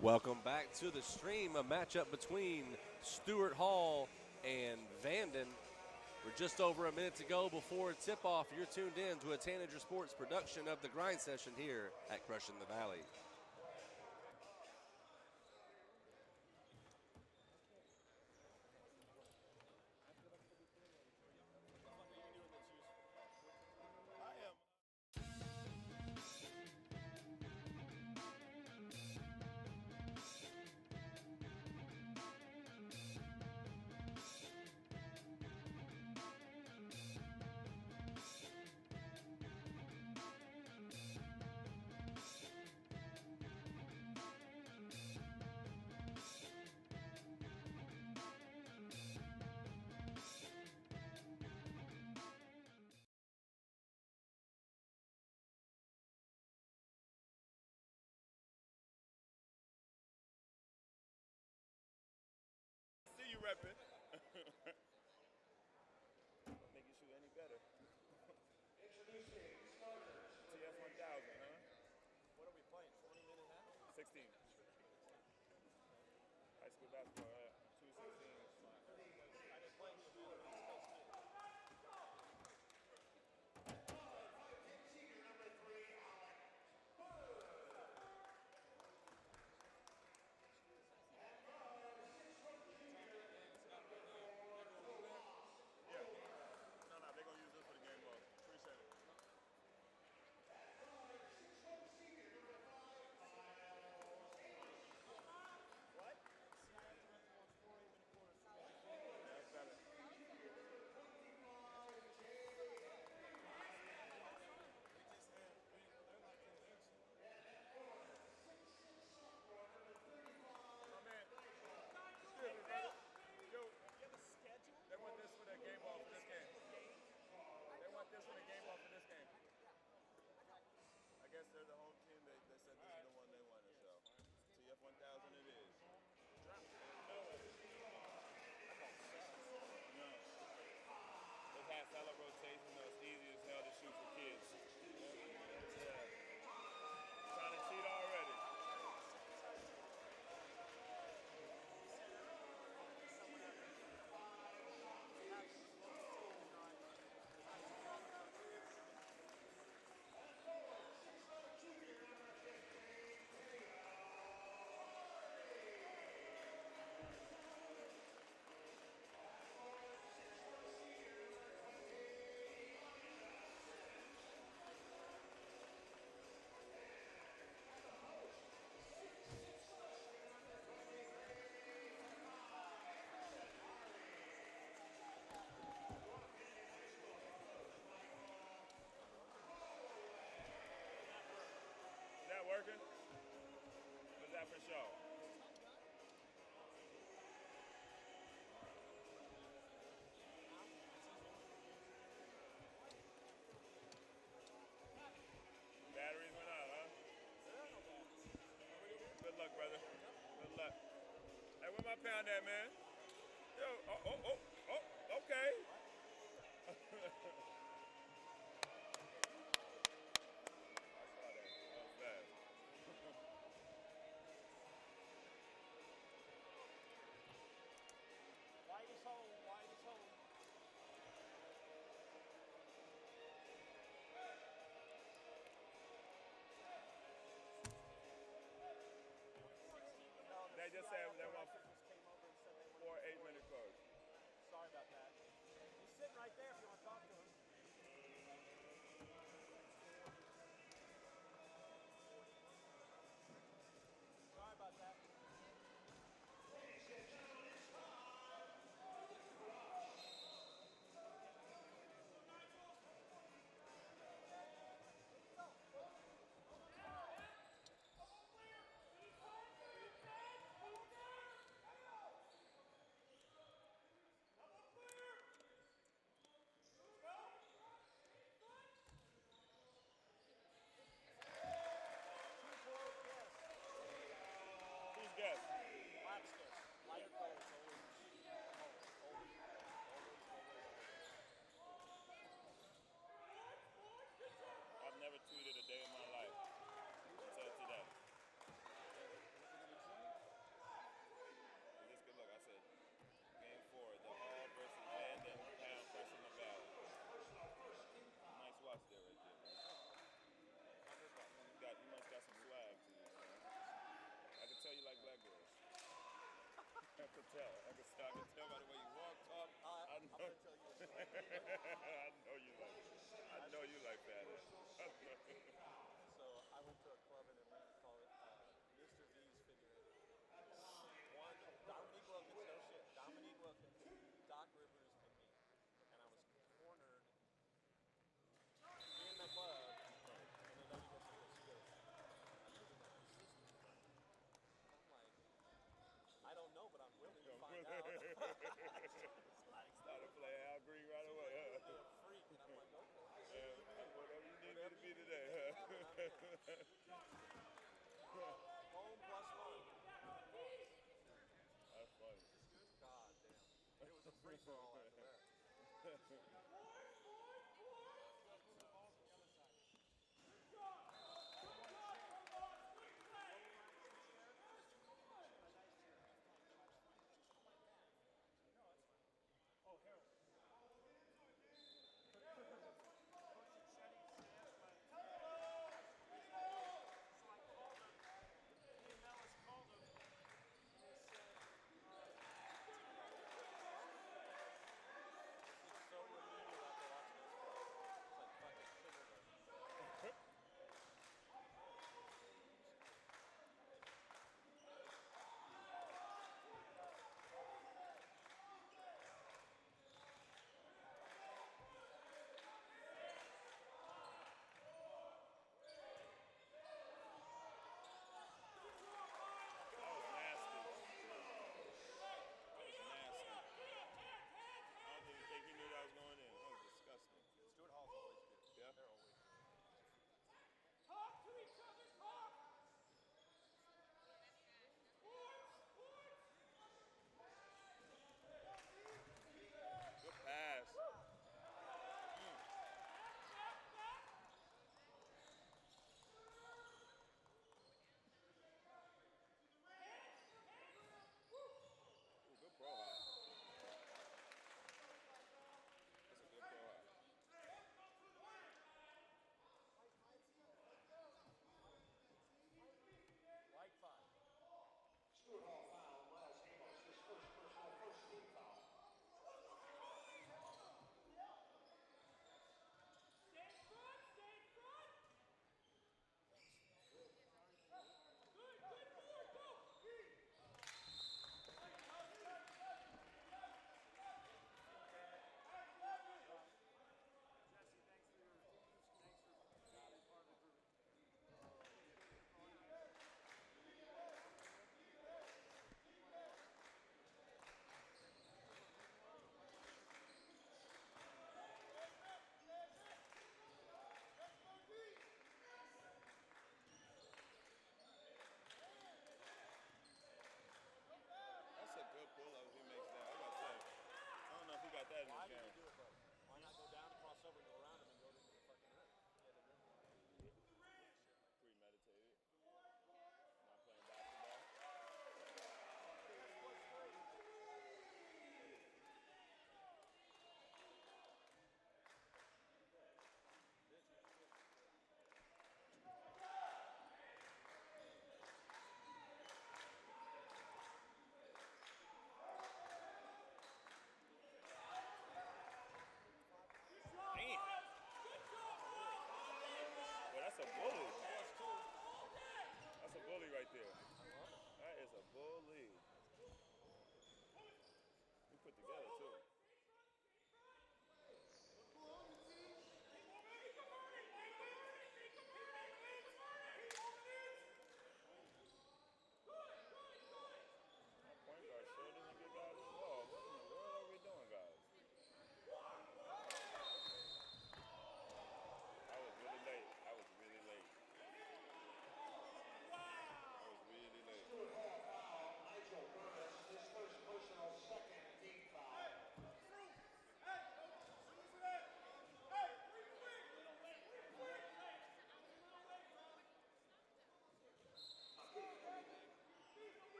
Welcome back to the stream, a matchup between Stuart Hall and Vanden. We're just over a minute to go before tip-off. You're tuned in to a Tanager Sports production of the Grind Session here at Crushing the Valley. See you repping. Make you shoot any better. Introducing starters. TF 1000, huh? What are we playing? 20 minute half? 16. High school basketball, 2 16s. I've been playing for the East Coast kid. They're going to use this for the game ball. Appreciate it. What? That's better. My man. Excuse me, brother. Yo, you have a schedule? They want this for the game ball for this game. They want this for the game ball for this game. I guess they're the home team. They said this is the one they wanted, so TF 1000 it is. No. They've had fellow rotation, though. It's easy as hell to shoot for kids. Yeah. Trying to cheat already. Is that working? Was that for show? Batteries went out, huh? Good luck, brother. Good luck. Hey, where my pound at, man? Yo, okay. I saw that. That was fast. Why this hole? Why this hole? They just said they want 4 8-minute cards. Sorry about that. He's sitting right there if you want to talk to him. I know you like Vanden. So I went to a club in Atlanta called Mr. V's Figure Eight. One, Dominique Wilkins, no shit. Dominique Wilkins, Doc Rivers, and me. And I was cornered in the club, and the lady goes, she goes, are you my sister's friend? And I'm like, I don't know, but I'm willing to find out. It's like, Started playing Al Green right she's away. like, you be a freak. And I'm like, okay. Whatever you need Whatever me to you be need to today. make it happen, I'm in. Home plus one. That's funny. God damn. It was a free for all after that. Oh, Harold. Coach had said he's there, but so I called him. Me and Nellis called him, and they said, It's so remedial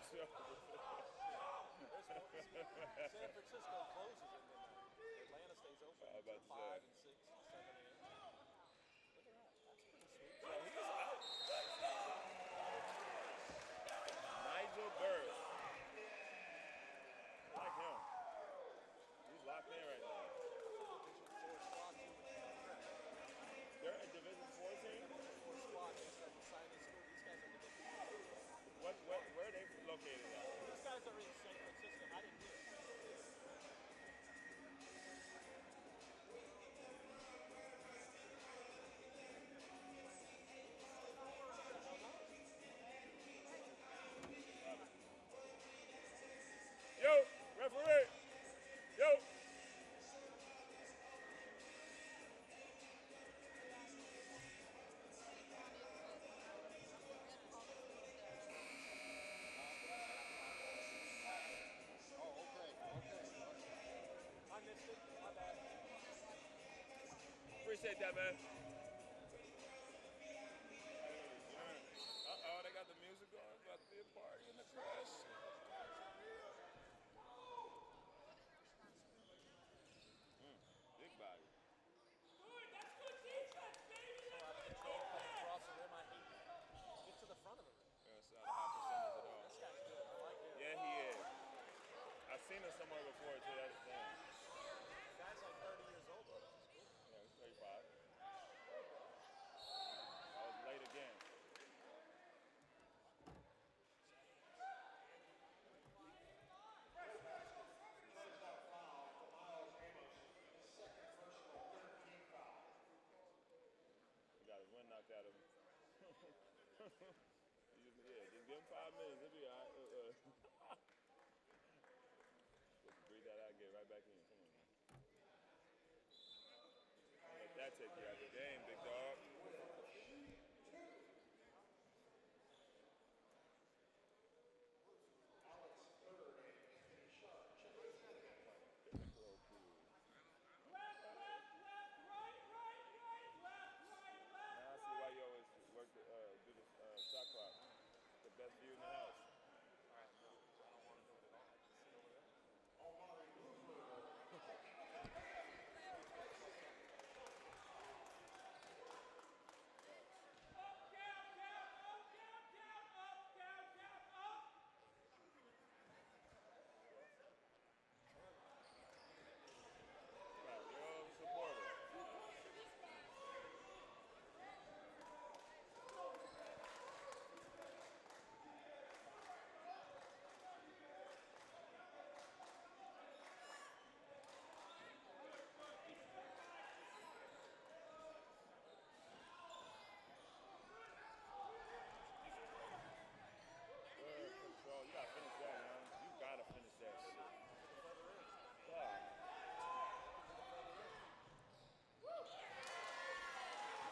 So, San Francisco closes at midnight. Atlanta stays open I was until about to 5 say. and 6 and 7 a.m. Look at that. That's pretty sweet. So he's out. Nigel Bird. I like him. He's locked in right now. Division 4 squad team with Ken Trent. They're a Division 4 team? Division 4 squad just like the signing school. These guys are Division 4. Where are they located at? These guys are in San Francisco. I didn't hear. Yo, referee! Yo! Oh, okay. I missed it. My bad. Appreciate that, man. Uh-oh, they got the music going. About to be a party in the crash. Big body. Good, that's good defense, baby. So out of That's control, good coming defense. across the rim. I hate that. Get to the front of the rim. That's not a high percentage at all. This guy's good. I like him. Yeah, he is. I've seen him somewhere before, too. That's the thing. The guy's like 30 years old, though. That's his good. Yeah, he's 35. I was late again. He got his wind knocked out of him. Yeah, just give him 5 minutes. He'll be all right. Just breathe that out, get right back in. Come on, man. Let that take you out the game, big dog. Left, left, left, right, right, right, left, right, left. Now I see why you always work the, do the shot clock. The best view in the house. I don't want to do it at all. I can sit over there. Up, down, down, up, down, down, up, down, down, up. Right, real supportive. Good control. You gotta finish that, man. You gotta finish that shit. God.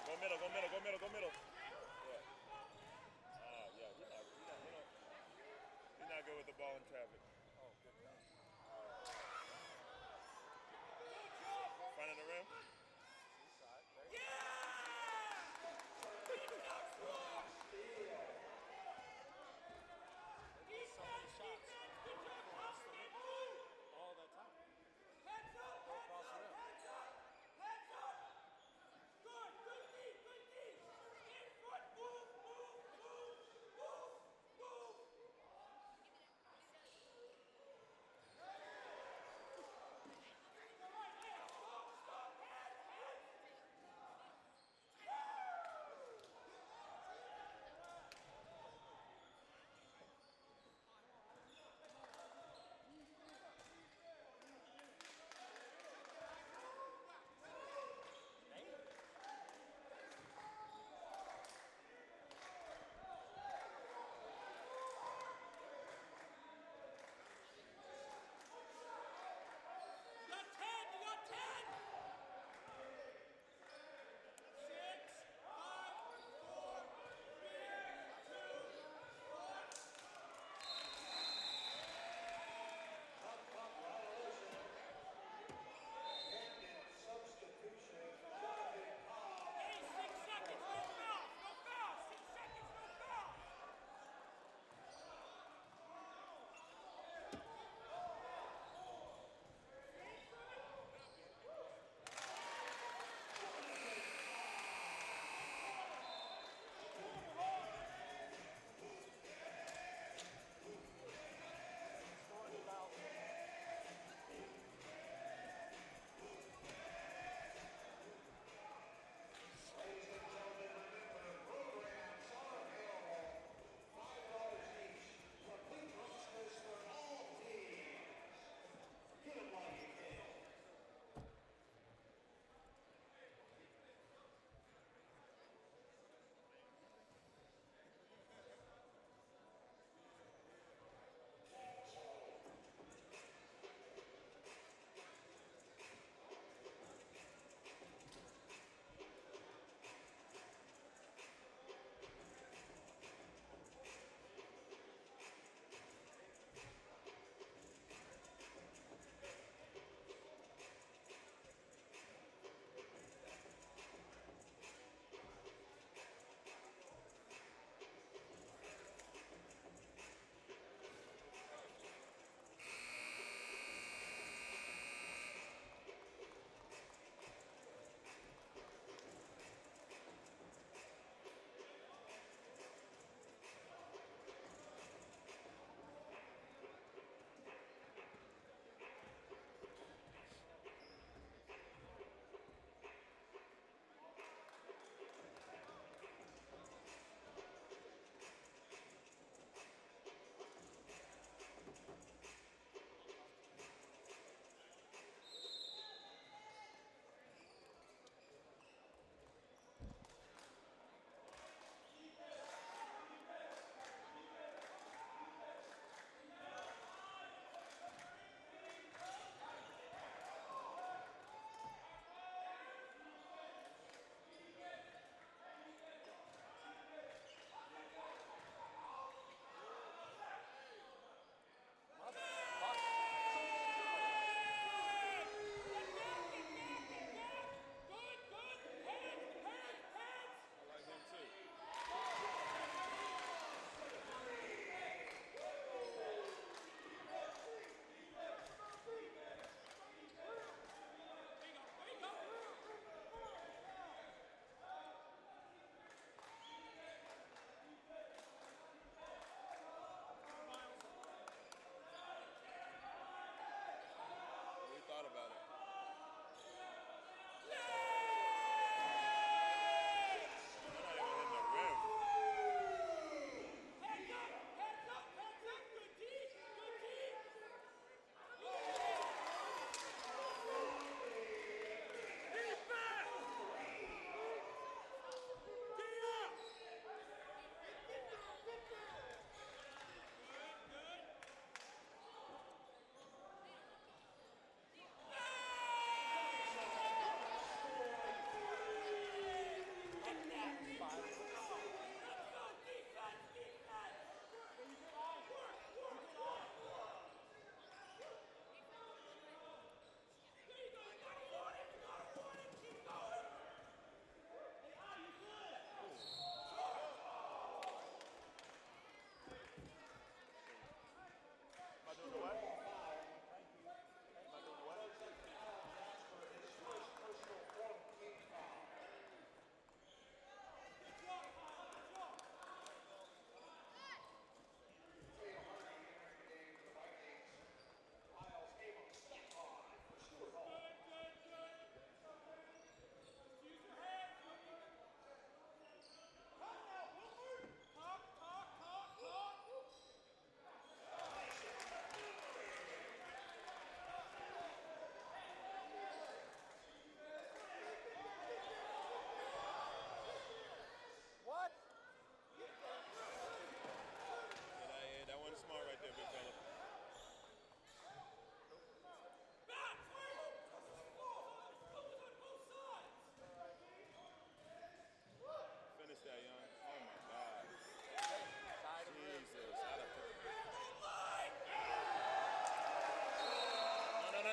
Go middle, go middle, go middle, go middle. Yeah. Yeah. He's not good with the ball in traffic. Oh, good job. Front of the rim. Inside. There you Yeah! Big up floor. go. So many shots. Good job, Thomas. Keep moving. All that time. Heads up, Go across the rim. heads up, heads up. Good, good deep, good deep.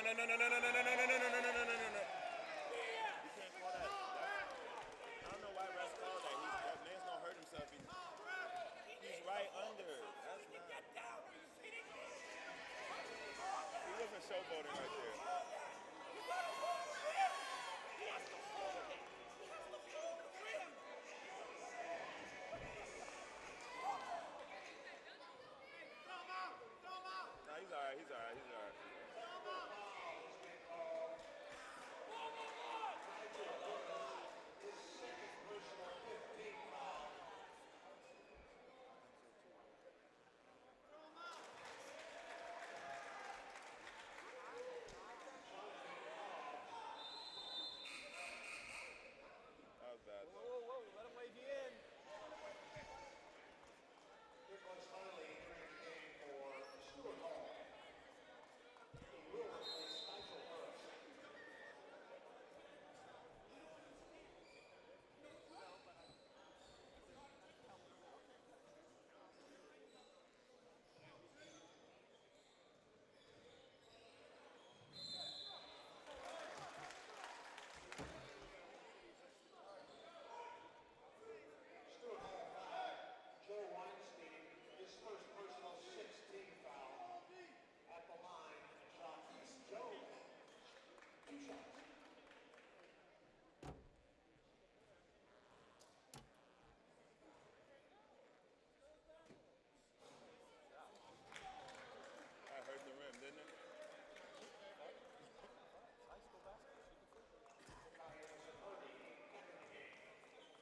no, no, no, no, no, no, no, no, no, no, no, no, no, no, no, no. You can't call that. I don't know why refs call that. That man's gonna hurt himself. He's right under. That's not. He wasn't showboating right there. No, he's all right. He's all right. He's all right. That was bad. Whoa, whoa, whoa. Let him wave you in. This one's finally entering the game for Stuart Hall. He will replace Nigel Harris. Stuart Hall foul. Joe Weinstein, his first personal 16 foul at the line. Shots. Joe, 2 shots. That hurt the rim, didn't it? High school basketball.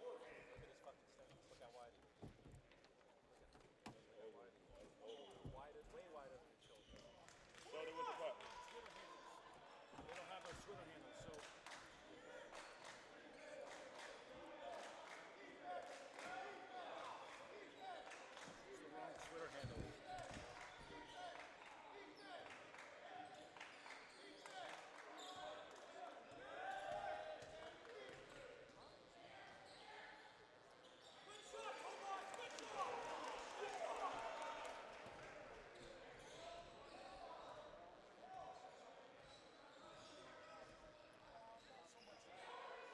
Look at his fucking stance. Look how wide he is. Look at him. Wider, way wider than his shoulder. Shoulder with the puck. They don't have those Twitter handles, so it's the wrong Twitter handle.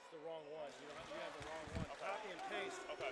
It's the wrong one. You have the wrong one. Copy and paste. Okay.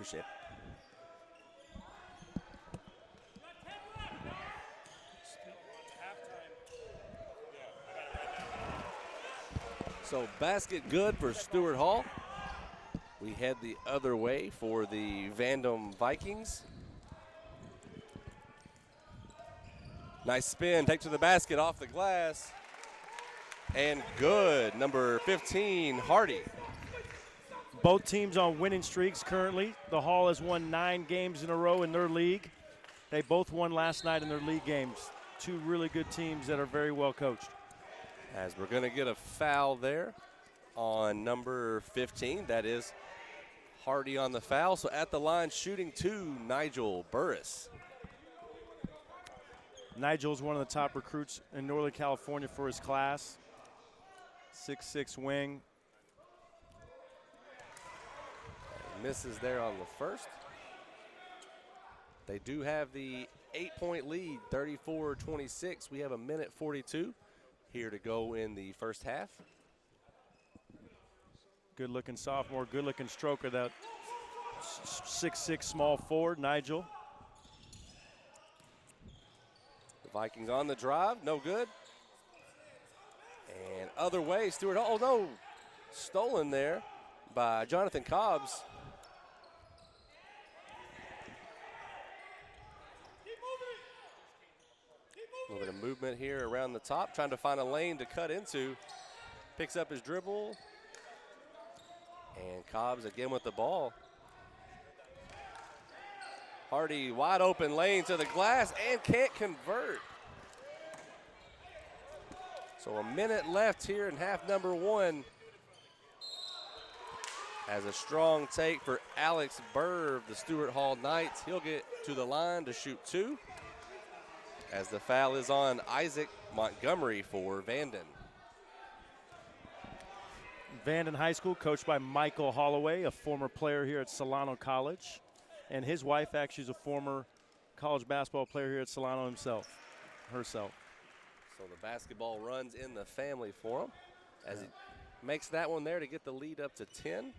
Appreciate it. So basket good for Stuart Hall. We head the other way for the Vanden Vikings. Nice spin, take to the basket off the glass. And good, number 15, Hardy. Both teams on winning streaks currently. The Hall has won 9 games in a row in their league. They both won last night in their league games. Two really good teams that are very well coached. As we're going to get a foul there on number 15. That is Hardy on the foul. So at the line shooting 2, Nigel Burris. Nigel's one of the top recruits in Northern California for his class. 6'6" wing. Misses there on the first. They do have the 8-point lead, 34-26. We have a minute 42 here to go in the first half. Good looking sophomore, good looking stroker, that 6'6" small forward, Nigel. The Vikings on the drive, no good. And other way, Stuart, oh no, stolen there by Jonathan Cobbs. A little bit of movement here around the top, trying to find a lane to cut into. Picks up his dribble. And Cobbs again with the ball. Hardy, wide open lane to the glass and can't convert. So a minute left here in half number 1. As a strong take for Alex Burr of the Stuart Hall Knights. He'll get to the line to shoot 2. As the foul is on Isaac Montgomery for Vanden. Vanden High School, coached by Michael Holloway, a former player here at Solano College. And his wife actually is a former college basketball player here at Solano herself. So the basketball runs in the family for him. As he makes that one there to get the lead up to 10.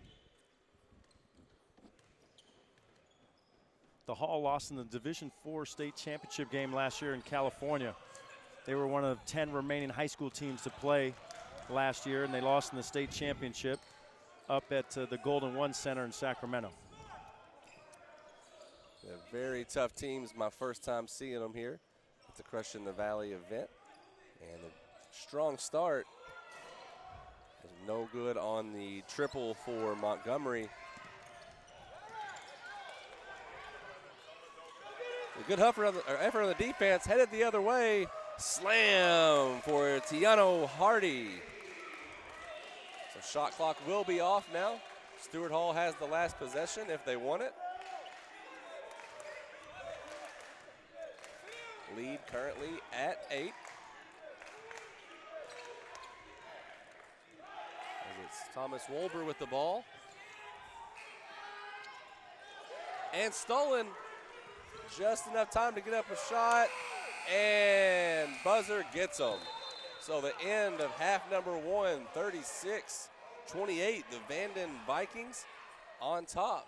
The Hall lost in the Division IV state championship game last year in California. They were one of 10 remaining high school teams to play last year, and they lost in the state championship up at the Golden One Center in Sacramento. They're very tough teams. My first time seeing them here at the Crush in the Valley event. And a strong start. No good on the triple for Montgomery. A good effort on the defense, headed the other way. Slam for Tiano Hardy. So shot clock will be off now. Stuart Hall has the last possession if they want it. Lead currently at 8. As it's Thomas Wolber with the ball. And stolen. Just enough time to get up a shot, and buzzer gets them. So the end of half number 1, 36-28, the Vanden Vikings on top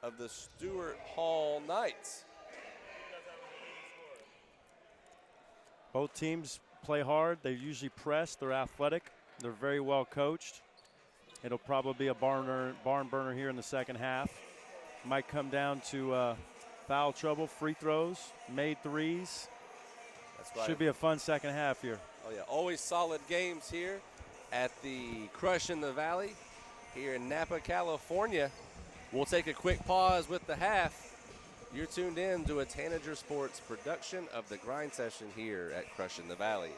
of the Stuart Hall Knights. Both teams play hard. They usually press. They're athletic. They're very well coached. It'll probably be a barn burner here in the second half. Might come down to foul trouble, free throws, made threes. That's right. Should be a fun second half here. Oh yeah, always solid games here at the Crush in the Valley here in Napa, California. We'll take a quick pause with the half. You're tuned in to a Tanager Sports production of the Grind Session here at Crush in the Valley.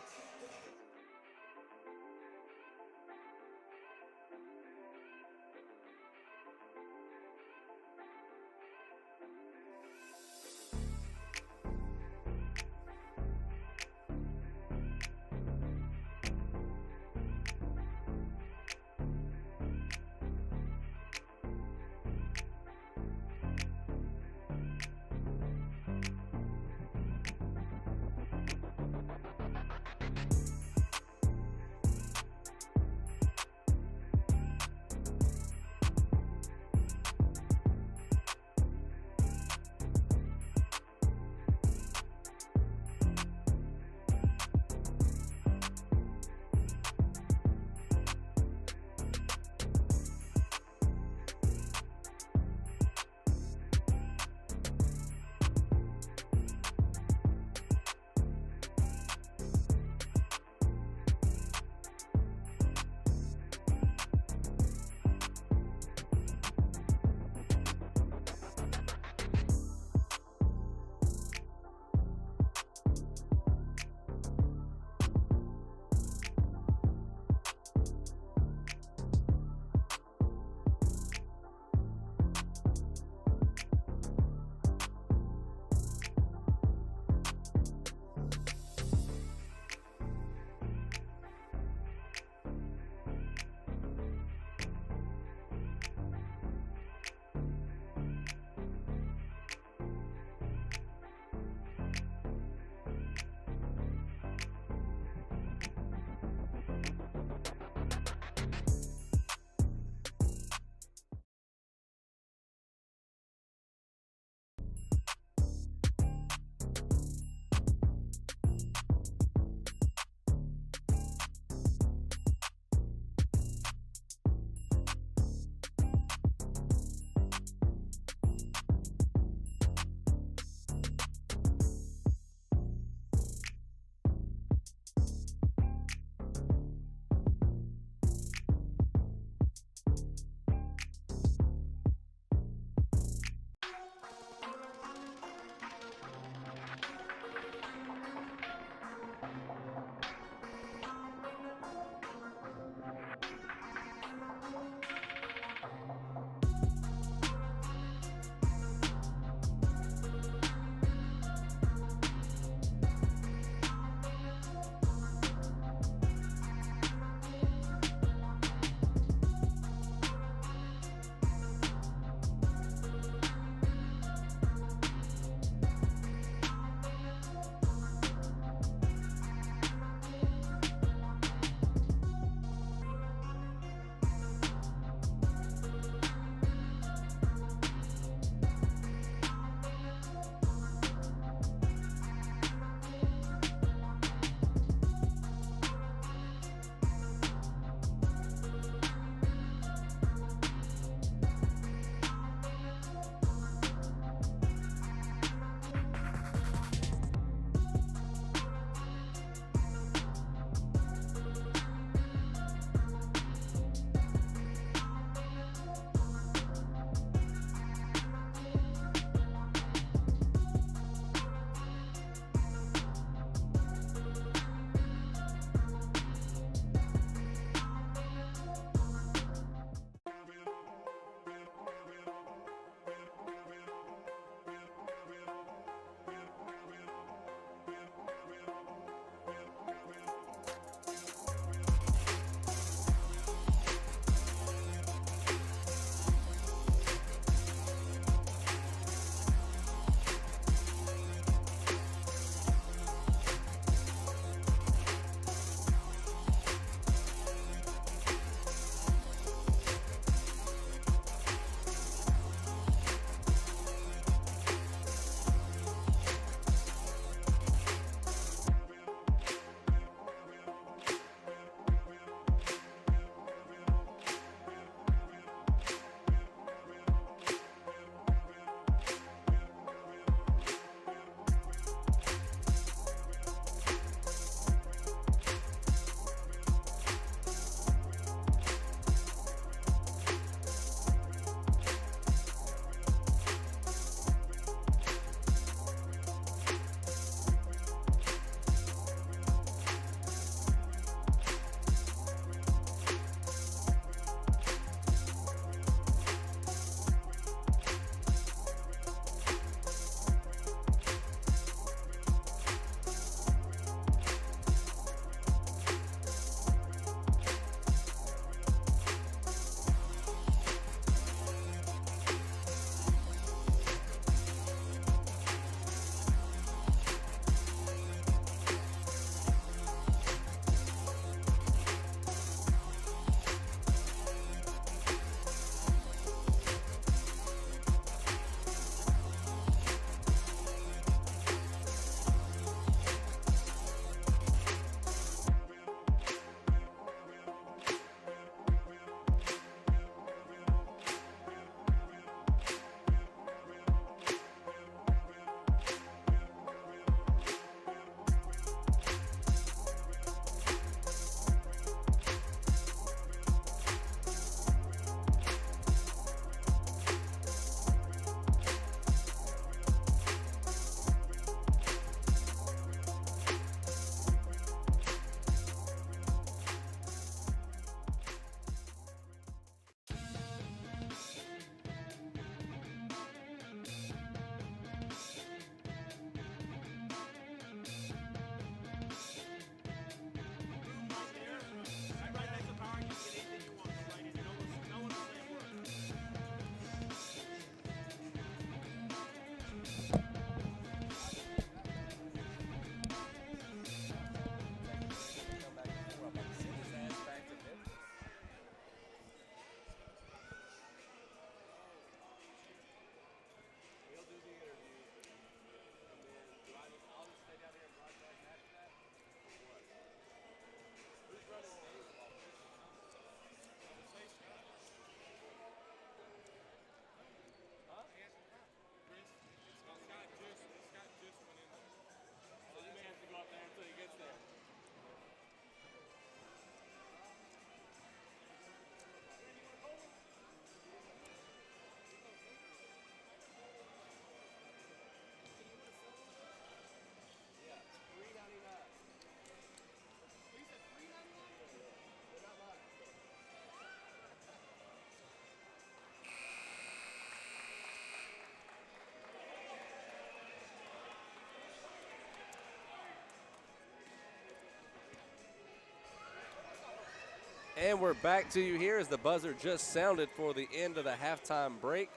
And we're back to you here as the buzzer just sounded for the end of the halftime break.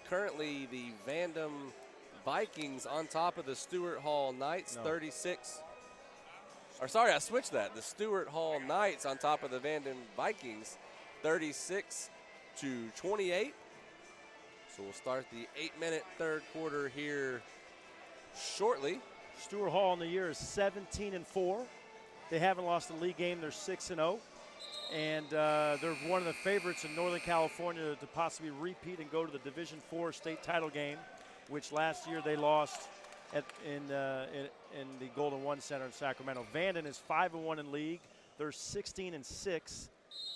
Currently, the Vanden Vikings on top of the Stuart Hall Knights, 36. Or sorry, I switched that. The Stuart Hall Knights on top of the Vanden Vikings, 36 to 28. So we'll start the 8-minute third quarter here shortly. Stuart Hall in the year is 17-4. They haven't lost a league game. They're 6-0. And they're one of the favorites in Northern California to possibly repeat and go to the Division IV state title game, which last year they lost in the Golden One Center in Sacramento. Vanden is 5-1 in league. They're 16-6.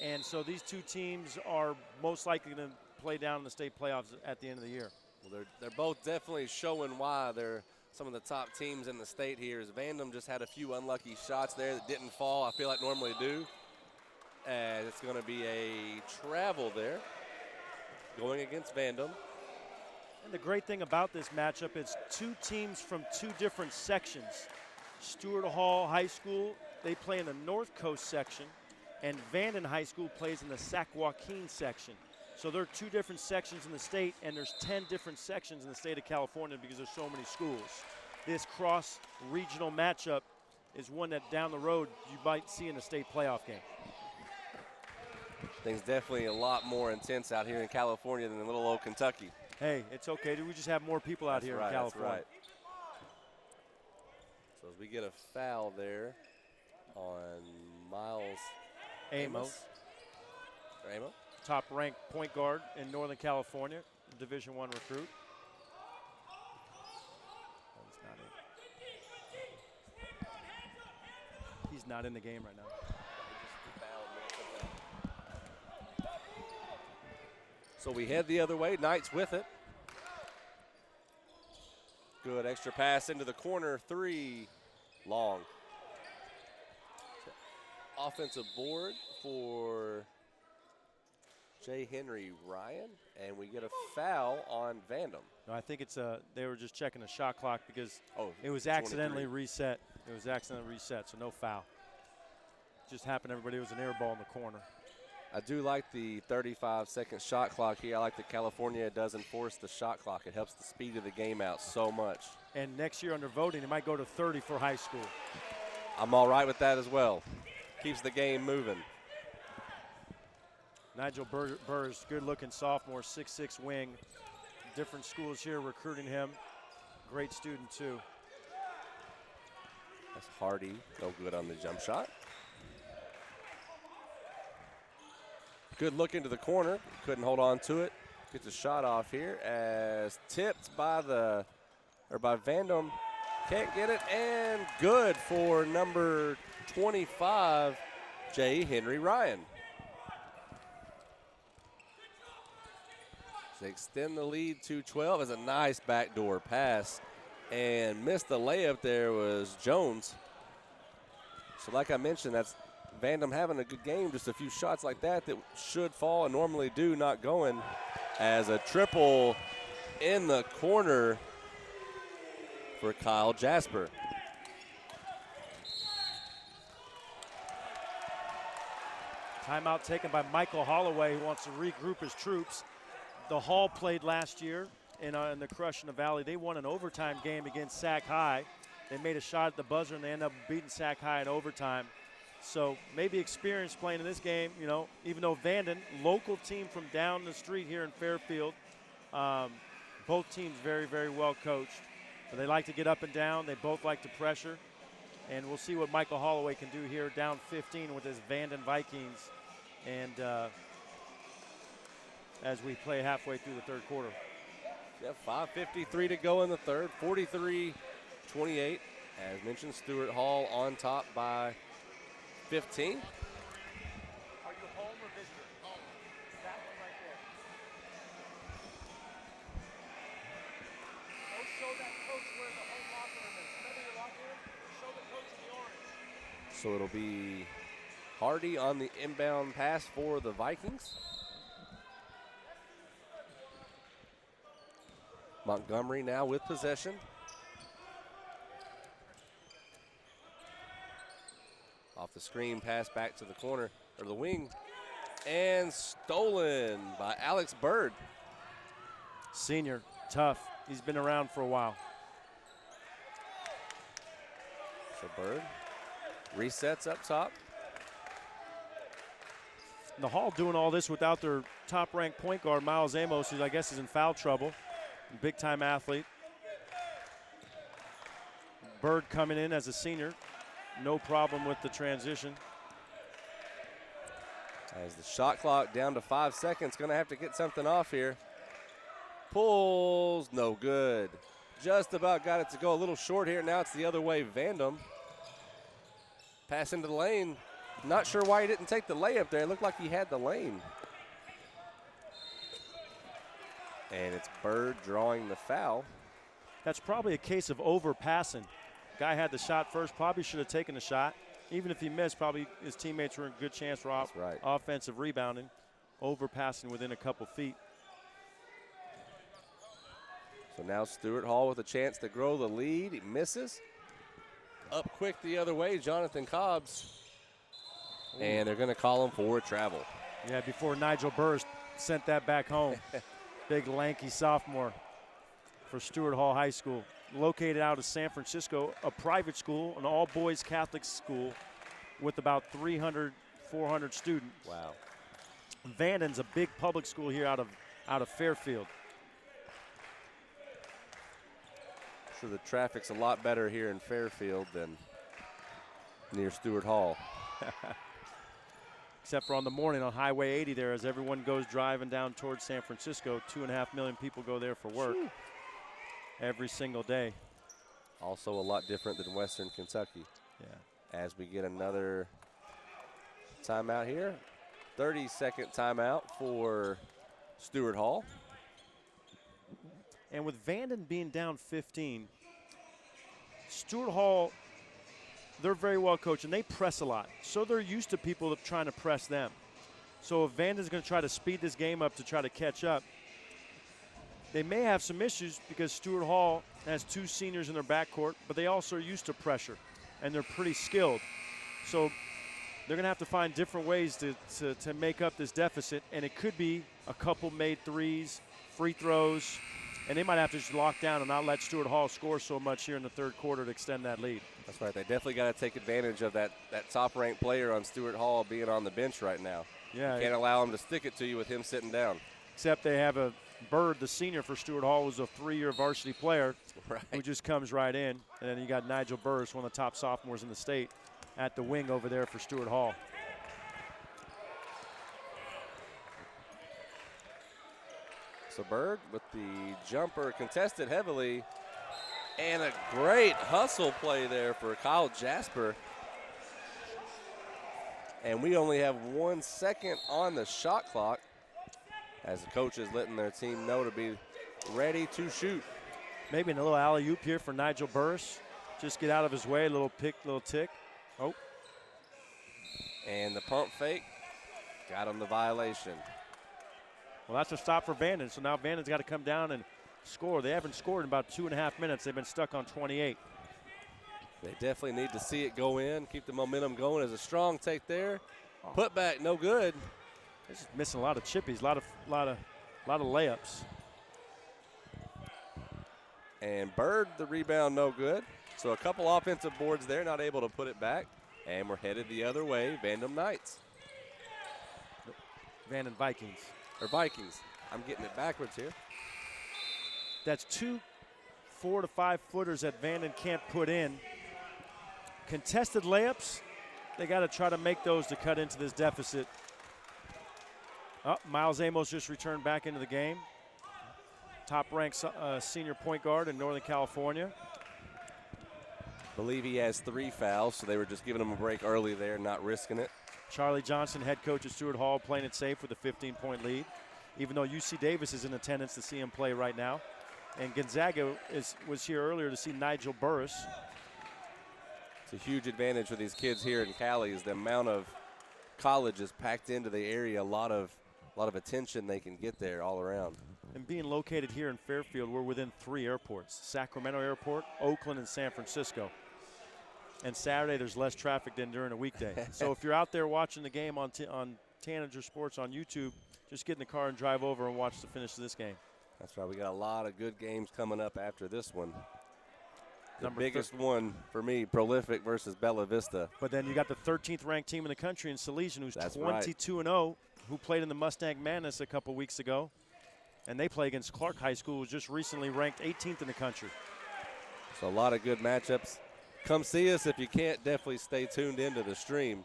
And so these two teams are most likely going to play down in the state playoffs at the end of the year. Well, they're both definitely showing why they're some of the top teams in the state here. As Vanden just had a few unlucky shots there that didn't fall, I feel like normally do. And it's going to be a travel there going against Vanden. And the great thing about this matchup is two teams from two different sections. Stuart Hall High School, they play in the North Coast section, and Vanden High School plays in the Sac Joaquin section. So there are two different sections in the state, and there's 10 different sections in the state of California because there's so many schools. This cross-regional matchup is one that down the road you might see in a state playoff game. Things definitely a lot more intense out here in California than in little old Kentucky. Hey, it's okay. We just have more people out here in California. That's right. So as we get a foul there on Miles Amos. Top-ranked point guard in Northern California, Division I recruit. He's not in the game right now. So we head the other way. Knights with it. Good extra pass into the corner. 3, long. Offensive board for J. Henry Ryan, and we get a foul on Vanden. No, I think it's they were just checking the shot clock because it was 23. accidentally reset. It was accidentally reset, so no foul. Just happened, everybody. It was an air ball in the corner. I do like the 35-second shot clock here. I like that California does enforce the shot clock. It helps the speed of the game out so much. And next year under voting, it might go to 30 for high school. I'm all right with that as well. Keeps the game moving. Nigel Burrs, good-looking sophomore, 6'6" wing. Different schools here recruiting him. Great student, too. That's Hardy. No good on the jump shot. Good look into the corner. Couldn't hold on to it. Gets a shot off here as tipped by Vanden. Can't get it, and good for number 25, J. Henry Ryan. They extend the lead to 12 as a nice backdoor pass, and missed the layup there was Jones. So like I mentioned, that's Vanden having a good game, just a few shots like that should fall and normally do not going, as a triple in the corner for Kyle Jasper. Timeout taken by Michael Holloway, who wants to regroup his troops. The Hall played last year in the Crush in the Valley. They won an overtime game against Sac High. They made a shot at the buzzer, and they ended up beating Sac High in overtime. So maybe experience playing in this game, you know, even though Vanden, local team from down the street here in Fairfield, both teams very, very well coached. But they like to get up and down. They both like to pressure. And we'll see what Michael Holloway can do here down 15 with his Vanden Vikings. And as we play halfway through the third quarter. Yeah, 5:53 to go in the third, 43-28. As mentioned, Stuart Hall on top by 15. Are you home or visitor? Home. That one right there. Go show that coach where the home locker room is. Remember your locker room? Show the coach in the orange. So it'll be Hardy on the inbound pass for the Vikings. Montgomery now with possession. Off the screen, pass back to the corner, or the wing. And stolen by Alex Bird. Senior, tough. He's been around for a while. So Bird resets up top. The Hall doing all this without their top-ranked point guard, Miles Amos, who I guess is in foul trouble. Big-time athlete. Bird coming in as a senior. No problem with the transition. As the shot clock down to 5 seconds, going to have to get something off here. Pulls, no good. Just about got it to go a little short here. Now it's the other way, Vanden. Pass into the lane. Not sure why he didn't take the layup there. It looked like he had the lane. And it's Bird drawing the foul. That's probably a case of overpassing. Guy had the shot first, probably should have taken the shot. Even if he missed, probably his teammates were in good chance for offensive rebounding. Overpassing within a couple feet. So now Stuart Hall with a chance to grow the lead. He misses. Up quick the other way, Jonathan Cobbs. And they're going to call him for travel. Yeah, before Nigel Burris sent that back home. Big, lanky sophomore for Stuart Hall High School. Located out of San Francisco, a private school, an all-boys Catholic school with about 300, 400 students. Wow. Vanden's a big public school here out of Fairfield. So the traffic's a lot better here in Fairfield than near Stuart Hall. Except for on the morning on Highway 80 there, as everyone goes driving down towards San Francisco. 2.5 million people go there for work every single day. Also a lot different than Western Kentucky. Yeah. As we get another timeout here. 30-second timeout for Stuart Hall. And with Vanden being down 15, Stuart Hall, they're very well coached, and they press a lot. So they're used to people trying to press them. So if Vanden's going to try to speed this game up to try to catch up, they may have some issues because Stuart Hall has two seniors in their backcourt, but they also are used to pressure, and they're pretty skilled. So they're going to have to find different ways to make up this deficit, and it could be a couple made threes, free throws, and they might have to just lock down and not let Stuart Hall score so much here in the third quarter to extend that lead. That's right. They definitely got to take advantage of that top-ranked player on Stuart Hall being on the bench right now. Yeah. You can't allow him to stick it to you with him sitting down. Except they have a Bird, the senior for Stuart Hall, was a 3-year varsity player who just comes right in. And then you got Nigel Burris, one of the top sophomores in the state, at the wing over there for Stuart Hall. So Bird with the jumper contested heavily. And a great hustle play there for Kyle Jasper. And we only have 1 second on the shot clock as the coach is letting their team know to be ready to shoot. Maybe a little alley-oop here for Nigel Burris. Just get out of his way, a little pick, little tick. Oh. And the pump fake got him the violation. Well, that's a stop for Vanden. So now Vanden's got to come down and score. They haven't scored in about 2.5 minutes. They've been stuck on 28. They definitely need to see it go in, keep the momentum going. As a strong take there. Put back, no good. They're just missing a lot of chippies, a lot of layups. And Bird, the rebound, no good. So a couple offensive boards there, not able to put it back. And we're headed the other way, Vanden Knights. Vanden Vikings. Or Vikings. I'm getting it backwards here. That's 2 4 to 5 footers that Vanden can't put in. Contested layups, they got to try to make those to cut into this deficit. Oh, Miles Amos just returned back into the game. Top-ranked senior point guard in Northern California. Believe he has 3 fouls, so they were just giving him a break early there, not risking it. Charlie Johnson, head coach at Stuart Hall, playing it safe with a 15-point lead, even though UC Davis is in attendance to see him play right now. And Gonzaga was here earlier to see Nigel Burris. It's a huge advantage for these kids here in Cali is the amount of colleges packed into the area, a lot of attention they can get there all around. And being located here in Fairfield, we're within 3 airports, Sacramento Airport, Oakland, and San Francisco. And Saturday, there's less traffic than during a weekday. So if you're out there watching the game on Tanager Sports on YouTube, just get in the car and drive over and watch the finish of this game. That's right. We got a lot of good games coming up after this one. The Number biggest one for me, Prolific versus Bella Vista. But then you got the 13th ranked team in the country in Salesian, who's That's right. 22-0, who played in the Mustang Madness a couple weeks ago. And they play against Clark High School, who's just recently ranked 18th in the country. So a lot of good matchups. Come see us. If you can't, definitely stay tuned into the stream.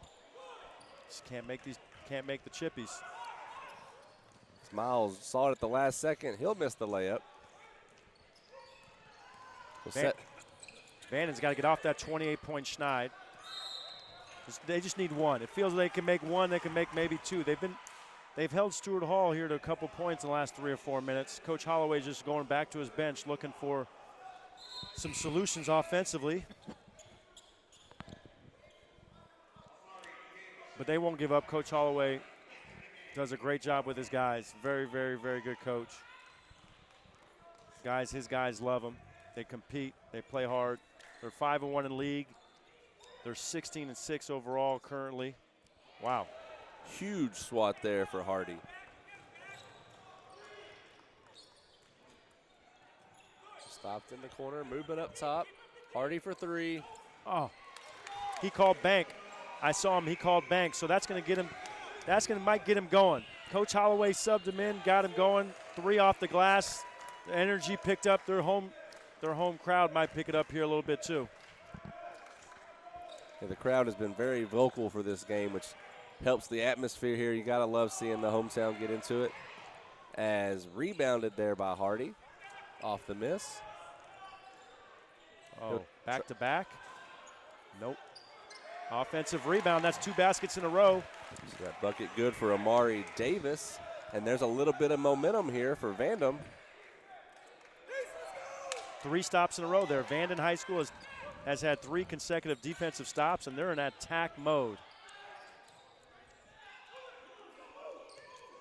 Just can't make the chippies. Miles saw it at the last second. He'll miss the layup. Vanden's got to get off that 28-point schneid. They just need one. It feels like they can make one. They can make maybe two. They've held Stuart Hall here to a couple points in the last 3 or 4 minutes. Coach Holloway's just going back to his bench looking for some solutions offensively. But they won't give up. Coach Holloway does a great job with his guys. Very, very, very good coach. His guys love him. They compete. They play hard. They're 5-1 in league. They're 16-6 overall currently. Wow. Huge swat there for Hardy. Stopped in the corner, movement up top. Hardy for three. Oh, he called bank. I saw him. He called bank. So that's going to get him. Might get him going. Coach Holloway subbed him in, got him going. 3 off the glass. The energy picked up. Their home crowd might pick it up here a little bit too. Yeah, the crowd has been very vocal for this game, which helps the atmosphere here. You got to love seeing the hometown get into it. As rebounded there by Hardy off the miss. Oh, back to back. Nope. Offensive rebound. That's 2 baskets in a row. So that bucket good for Amari Davis. And there's a little bit of momentum here for Vanden. 3 stops in a row there. Vanden High School has had 3 consecutive defensive stops, and they're in attack mode.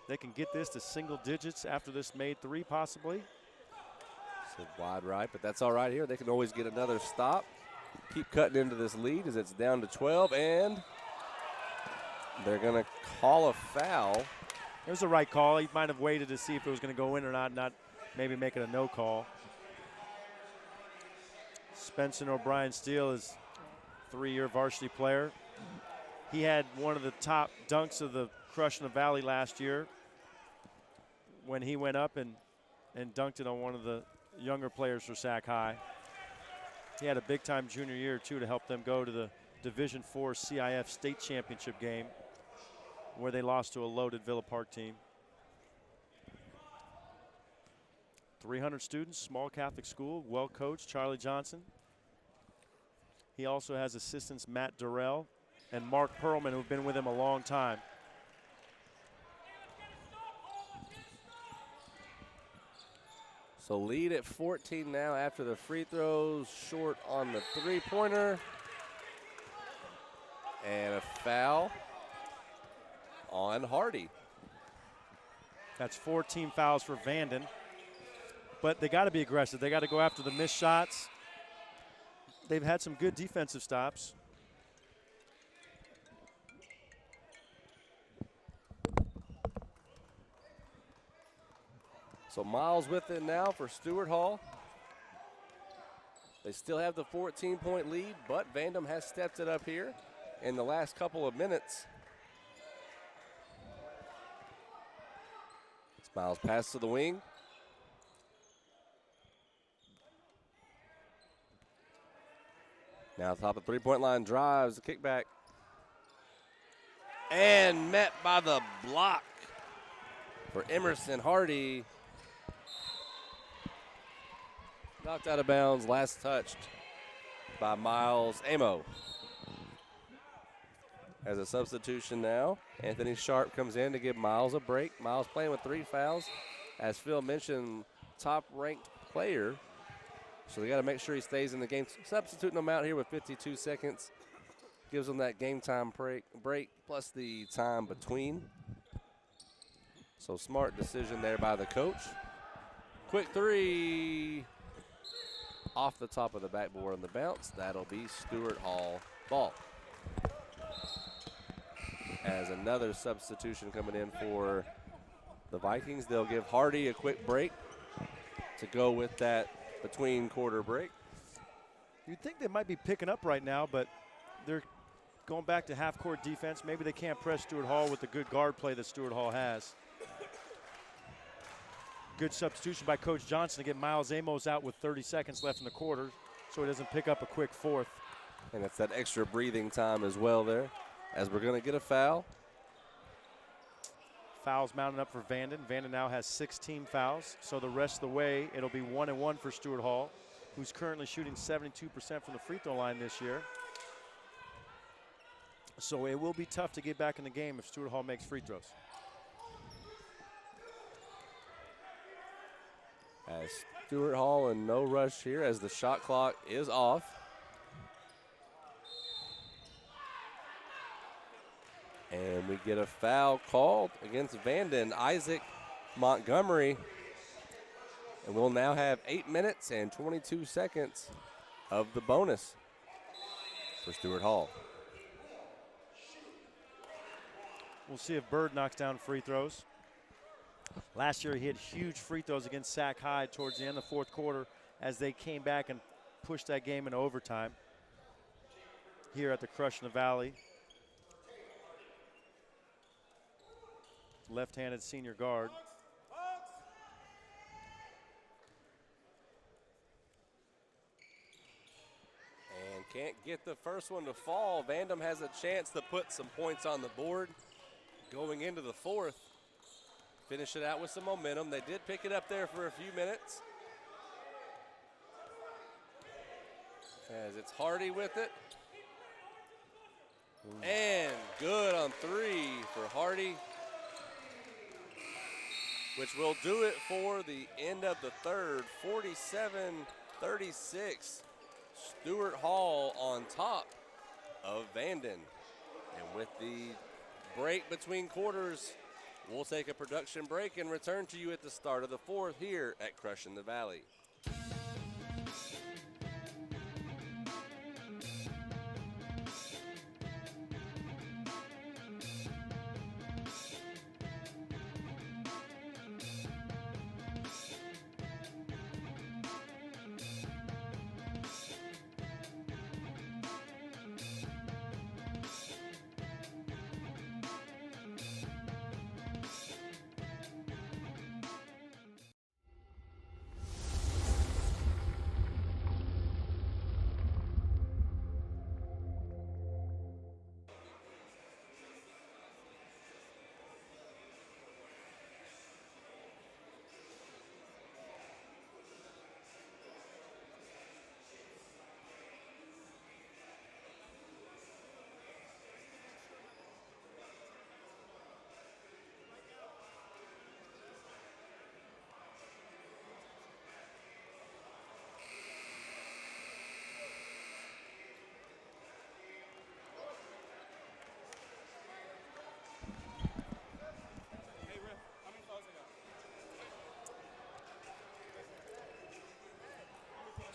They can get this to single digits after this made 3 possibly. So wide right, but that's all right here. They can always get another stop. Keep cutting into this lead as it's down to 12, and they're going to call a foul. It was the right call. He might have waited to see if it was going to go in or not maybe make it a no call. Spencer O'Brien Steele is a 3-year varsity player. He had one of the top dunks of the Crush in the Valley last year when he went up and dunked it on one of the younger players for Sac High. He had a big-time junior year, too, to help them go to the Division IV CIF state championship game where they lost to a loaded Villa Park team. 300 students, small Catholic school, well coached, Charlie Johnson. He also has assistants Matt Durrell and Mark Perlman, who've been with him a long time. So lead at 14 now after the free throws, short on the 3-pointer. And a foul on Hardy. That's 14 fouls for Vanden. But they got to be aggressive. They got to go after the missed shots. They've had some good defensive stops. So Miles with it now for Stuart Hall. They still have the 14-point lead, but Vanden has stepped it up here in the last couple of minutes. Miles pass to the wing. Now top of the 3-point line, drives the kickback. And met by the block for Emerson Hardy. Knocked out of bounds, last touched by Miles Amo. As a substitution now, Anthony Sharp comes in to give Miles a break. Miles playing with 3 fouls. As Phil mentioned, top-ranked player. So they got to make sure he stays in the game. Substituting him out here with 52 seconds. Gives him that game time break plus the time between. So smart decision there by the coach. Quick 3. Off the top of the backboard on the bounce. That'll be Stuart Hall ball. as another substitution coming in for the Vikings. They'll give Hardy a quick break to go with that between quarter break. You'd think they might be picking up right now, but they're going back to half-court defense. Maybe they can't press Stuart Hall with the good guard play that Stuart Hall has. Good substitution by Coach Johnson to get Miles Amos out with 30 seconds left in the quarter so he doesn't pick up a quick fourth. And it's that extra breathing time as well there, as we're going to get a foul. Fouls mounting up for Vanden. Vanden now has 16 fouls, so the rest of the way it'll be 1-1 for Stuart Hall, who's currently shooting 72% from the free throw line this year. So it will be tough to get back in the game if Stuart Hall makes free throws. As Stuart Hall in no rush here as the shot clock is off. And we get a foul called against Vanden, Isaac Montgomery. And we'll now have 8 minutes and 22 seconds of the bonus for Stuart Hall. We'll see if Bird knocks down free throws. Last year he hit huge free throws against Sac High towards the end of the fourth quarter as they came back and pushed that game into overtime here at the Crush in the Valley. Left-handed senior guard. And can't get the first one to fall. Vanden has a chance to put some points on the board going into the fourth. Finish it out with some momentum. They did pick it up there for a few minutes. As it's Hardy with it. And good on three for Hardy, which will do it for the end of the third. 47-36. Stuart Hall on top of Vanden. And with the break between quarters, we'll take a production break and return to you at the start of the fourth here at Crush in the Valley.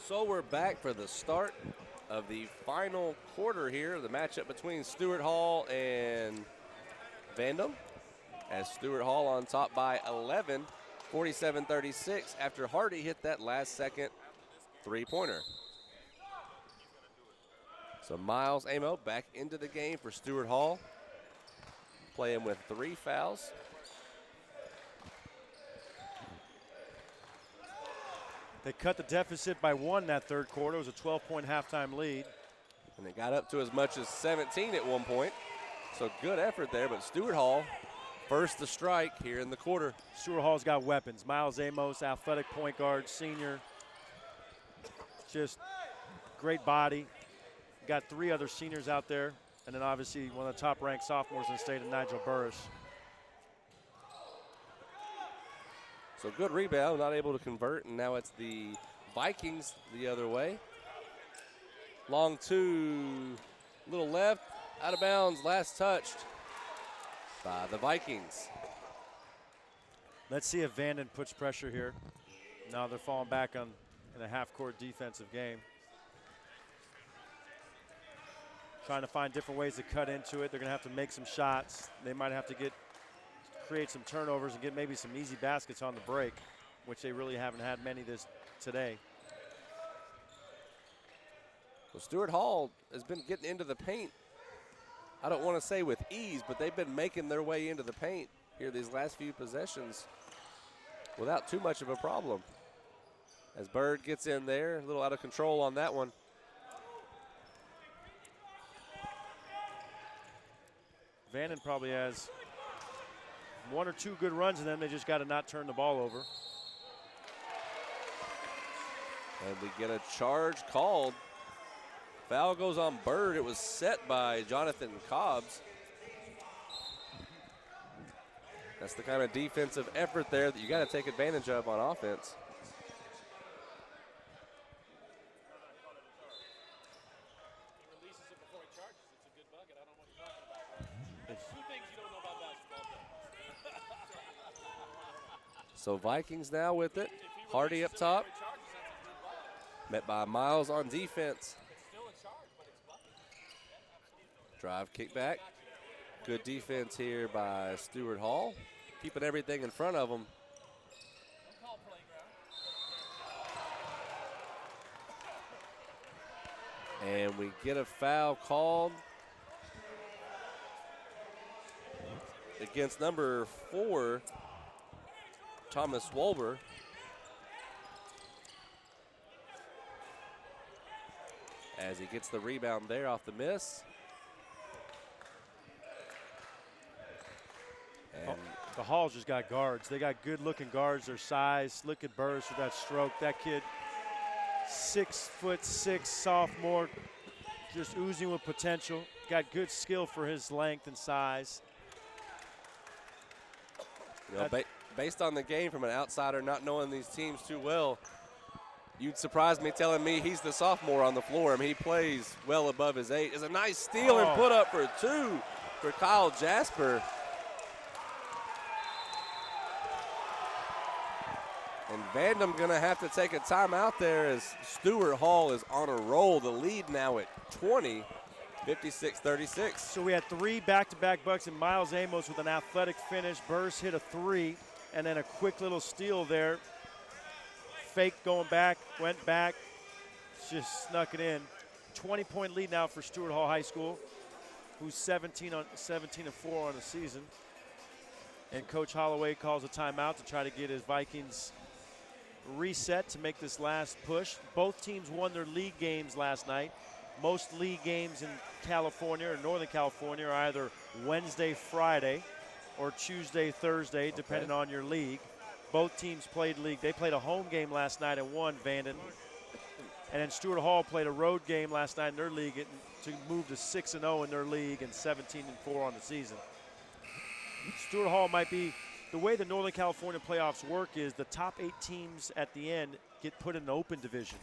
So we're back for the start of the final quarter here, the matchup between Stuart Hall and Vanden. As Stuart Hall on top by 11, 47-36, after Hardy hit that last second three-pointer. So Miles Amo back into the game for Stuart Hall, playing with 3 fouls. They cut the deficit by 1 that third quarter. It was a 12-point halftime lead. And they got up to as much as 17 at one point. So good effort there, but Stuart Hall first to strike here in the quarter. Stuart Hall's got weapons. Miles Amos, athletic point guard, senior. Just great body. Got 3 other seniors out there. And then obviously one of the top-ranked sophomores in the state, Nigel Burris. So good rebound, not able to convert, and now it's the Vikings the other way. Long two, little left, out of bounds, last touched by the Vikings. Let's see if Vanden puts pressure here. Now they're falling back in a half-court defensive game. trying to find different ways to cut into it. They're going to have to make some shots. They might have to create some turnovers and get maybe some easy baskets on the break, which they really haven't had many today. Well, Stuart Hall has been getting into the paint. I don't want to say with ease, but they've been making their way into the paint here these last few possessions without too much of a problem. As Bird gets in there, a little out of control on that one. Vanden probably has one or two good runs, and then they just got to not turn the ball over. And we get a charge called. Foul goes on Bird. It was set by Jonathan Cobbs. That's the kind of defensive effort there that you got to take advantage of on offense. He releases it before he charges. It's a good bucket. I don't know what you're talking about. There's two things you don't know about basketball. So Vikings now with it. Hardy up top. Met by Miles on defense. Drive, kick back. Good defense here by Stuart Hall. Keeping everything in front of them. And we get a foul called against number 4, Thomas Wolber. As he gets the rebound there off the miss. And the Halls just got guards. They got good-looking guards. Their size. Look at Burris with that stroke. That kid, 6'6", sophomore, just oozing with potential. Got good skill for his length and size. You know, based on the game from an outsider, not knowing these teams too well, you'd surprise me telling me he's the sophomore on the floor. I mean, he plays well above his age. It's a nice steal and put up for 2 for Kyle Jasper. And Vanden going to have to take a timeout there as Stuart Hall is on a roll. The lead now at 20, 56-36. So we had 3 back-to-back bucks, and Miles Amos with an athletic finish. Burris hit a 3, and then a quick little steal there. Fake going back, went back, just snuck it in. 20-point lead now for Stuart Hall High School, who's 17 and 4 on the season. And Coach Holloway calls a timeout to try to get his Vikings reset to make this last push. Both teams won their league games last night. Most league games in California or Northern California are either Wednesday, Friday, or Tuesday, Thursday, depending on your league. Both teams played league. They played a home game last night and won, Vanden. And then Stuart Hall played a road game last night in their league to move to 6-0 in their league and 17-4 on the season. Stuart Hall might be, the way the Northern California playoffs work is the top 8 teams at the end get put in an open division.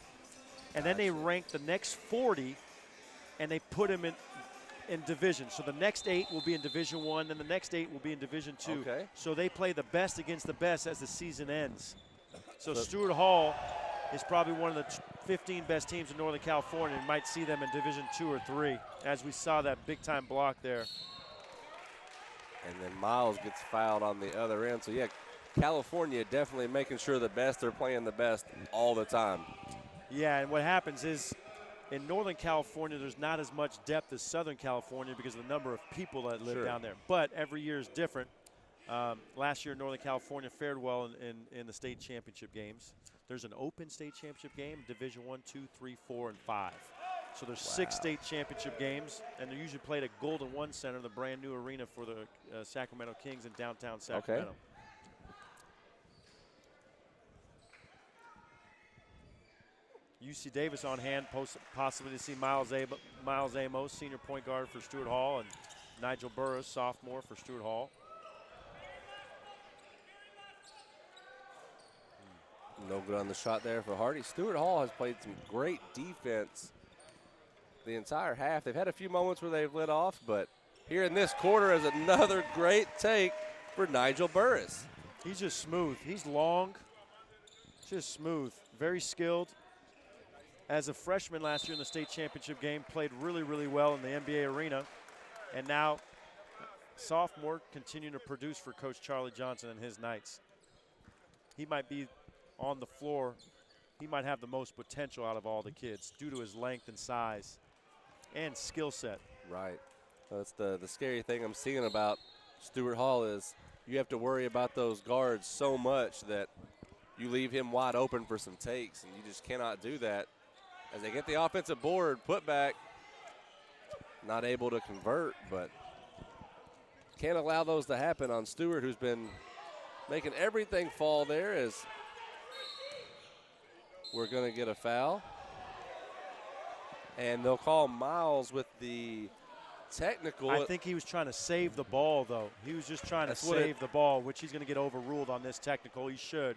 And then they rank the next 40 and they put them in division. So the next 8 will be in Division 1, then the next 8 will be in Division 2. Okay. So they play the best against the best as the season ends. So Stuart Hall is probably one of the 15 best teams in Northern California, and might see them in Division 2 or 3, as we saw that big-time block there. And then Miles gets fouled on the other end. So, yeah, California definitely making sure the best are playing the best all the time. Yeah, and what happens is in Northern California, there's not as much depth as Southern California because of the number of people that live down there. But every year is different. Last year, Northern California fared well in the state championship games. There's an open state championship game, Division 1, 2, 3, 4, and 5. So there's 6 state championship games, and they're usually played at Golden One Center, the brand new arena for the Sacramento Kings in downtown Sacramento. Okay. UC Davis on hand, possibly to see Miles Amos, senior point guard for Stuart Hall, and Nigel Burris, sophomore for Stuart Hall. No good on the shot there for Hardy. Stuart Hall has played some great defense the entire half. They've had a few moments where they've lit off, but here in this quarter is another great take for Nigel Burris. He's just smooth. He's long, just smooth, very skilled. as a freshman last year in the state championship game, played really, really well in the NBA arena. And now, sophomore, continuing to produce for Coach Charlie Johnson and his Knights. He might be on the floor. He might have the most potential out of all the kids due to his length and size and skill set. Right. That's the scary thing I'm seeing about Stuart Hall is you have to worry about those guards so much that you leave him wide open for some takes, and you just cannot do that. As they get the offensive board, put back, not able to convert, but can't allow those to happen on Stuart, who's been making everything fall there, as we're going to get a foul. And they'll call Miles with the technical. I think he was trying to save the ball, though. He was just trying to save the ball, which he's going to get overruled on this technical. He should.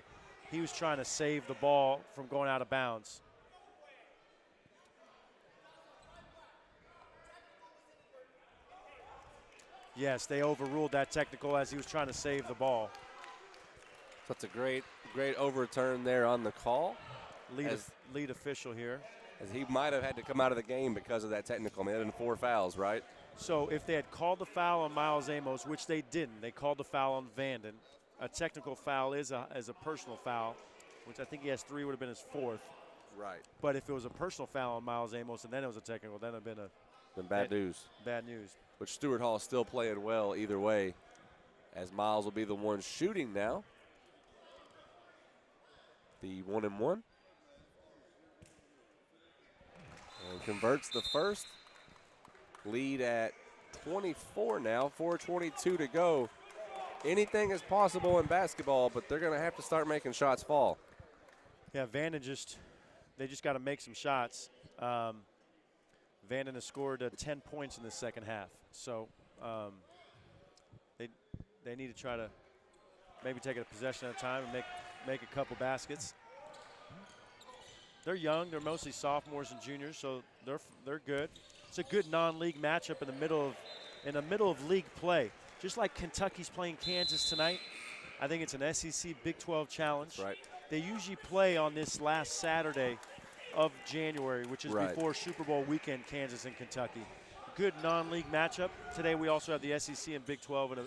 He was trying to save the ball from going out of bounds. Yes, they overruled that technical as he was trying to save the ball. That's a great overturn there on the call. Lead official here. As he might have had to come out of the game because of that technical. I mean, that had been 4 fouls, right? So if they had called the foul on Miles Amos, which they didn't, they called the foul on Vanden. A technical foul is a personal foul, which I think he has 3, would have been his 4th. Right. But if it was a personal foul on Miles Amos and then it was a technical, then it would have been bad news. Bad news. Which Stuart Hall is still playing well either way, as Miles will be the one shooting now. The 1-and-1. And converts the first. Lead at 24 now, 4:22 to go. Anything is possible in basketball, but they're going to have to start making shots fall. Yeah, Vanden they just got to make some shots. Vanden has scored 10 points in the second half. So they need to try to maybe take it a possession at a time and make a couple baskets. They're young. They're mostly sophomores and juniors, so they're good. It's a good non-league matchup in the middle of league play. Just like Kentucky's playing Kansas tonight, I think it's an SEC Big 12 challenge. Right. They usually play on this last Saturday of January, which is before Super Bowl weekend, Kansas and Kentucky. Good non-league matchup. Today we also have the SEC and Big 12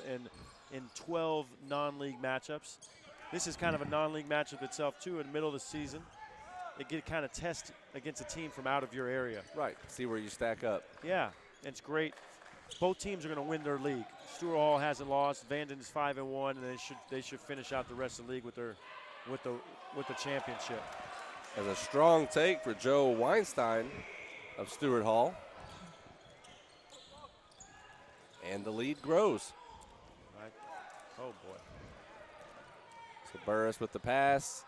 in 12 non-league matchups. This is kind of a non-league matchup itself, too, in the middle of the season. They get kind of test against a team from out of your area. Right, see where you stack up. Yeah, it's great. Both teams are going to win their league. Stuart Hall hasn't lost. Vanden is 5-1, and they should finish out the rest of the league with the championship. As a strong take for Joe Weinstein of Stuart Hall. And the lead grows. Right. Oh, boy. So Burris with the pass.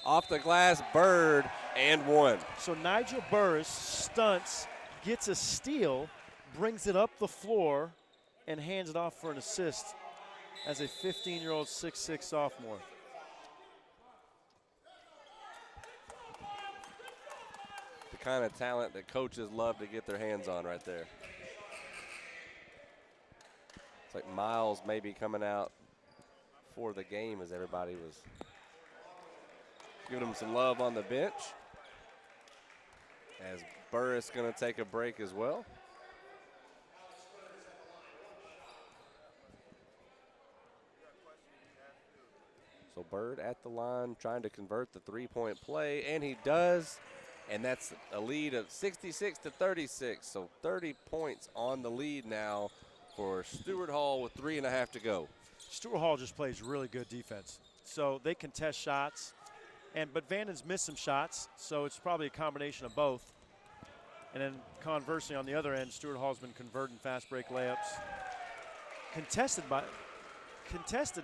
Off the glass, Bird, and 1. So Nigel Burris stunts, gets a steal, brings it up the floor, and hands it off for an assist as a 15-year-old 6'6" sophomore. The kind of talent that coaches love to get their hands on right there. It's like Miles maybe coming out for the game as everybody was giving him some love on the bench. As Burris going to take a break as well. So Bird at the line trying to convert the three-point play, and he does. And that's a lead of 66-36. So 30 points on the lead now for Stuart Hall with 3.5 to go. Stuart Hall just plays really good defense. So they contest shots. But Vanden's missed some shots, so it's probably a combination of both. And then conversely, on the other end, Stuart Hall's been converting fast break layups. Contested